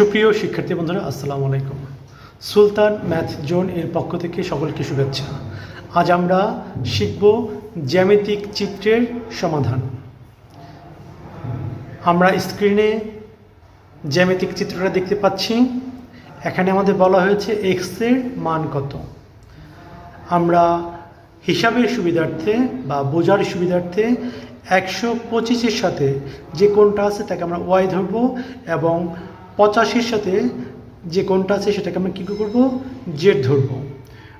সুপ্রিয় শিক্ষার্থী বন্ধুরা, আসসালামু আলাইকুম। সুলতান ম্যাথ জোন এর পক্ষ থেকে সকলকে শুভেচ্ছা। আজ আমরা শিখব জ্যামিতিক চিত্রের সমাধান। আমরা স্ক্রিনে জ্যামিতিক চিত্রটা দেখতে পাচ্ছি। এখানে আমাদের বলা হয়েছে এক্স এর মান কত। আমরা হিসাবের সুবিধার্থে বা বোঝার সুবিধার্থে 125-এর সাথে যে কোণটা আছে তাকে আমরা ওয়াই ধরব এবং 85-এর সাথে যে কোণটা আছে সেটাকে আমরা কী করব, জেড ধরব।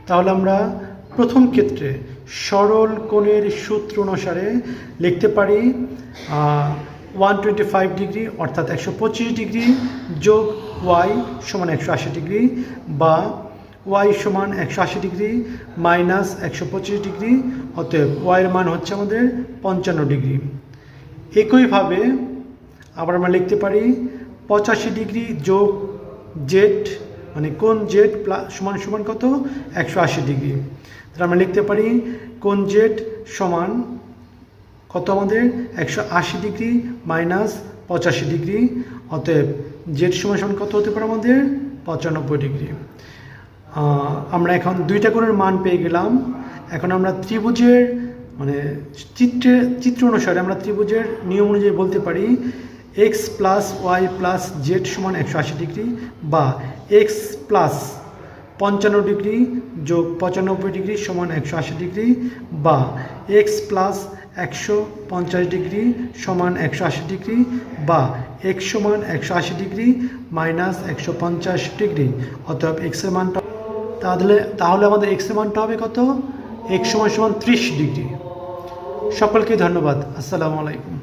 তাহলে আমরা প্রথম ক্ষেত্রে সরল কোণের সূত্র অনুসারে লিখতে পারি 125 ডিগ্রি অর্থাৎ 125 ডিগ্রি যোগ ওয়াই সমান 180 ডিগ্রি বা ওয়াই সমান 180 ডিগ্রি মাইনাস 125 ডিগ্রি, অতএব ওয়াইয়ের মান হচ্ছে আমাদের 55 ডিগ্রি। একইভাবে আবার আমরা লিখতে পারি 85 ডিগ্রি যোগ জেড মানে কোণ জেড সমান সমান কত, 180 ডিগ্রি। তাহলে আমরা লিখতে পারি কোণ জেড সমান কত আমাদের 180 ডিগ্রি মাইনাস 85 ডিগ্রি, অতএব জেড সমান সমান কত হতে পারে আমাদের 95 ডিগ্রি। আমরা এখন দুইটা কোণের মান পেয়ে গেলাম। এখন আমরা ত্রিভুজের মানে চিত্র অনুসারে আমরা ত্রিভুজের নিয়ম অনুযায়ী বলতে পারি x plus y plus z সমান 180 ডিগ্রি বা এক্স প্লাস 55 ডিগ্রি যোগ 95 ডিগ্রি সমান 180 ডিগ্রি বা এক্স প্লাস 150 ডিগ্রি সমান 180 ডিগ্রি বা এক্স সমান 180 ডিগ্রি মাইনাস 150 ডিগ্রি। অতএব এক্সের মানটা তাহলে আমাদের এক্সের মানটা হবে কত, এক্স সমান সমান 30 ডিগ্রি। সকলকে ধন্যবাদ। আসসালামু আলাইকুম।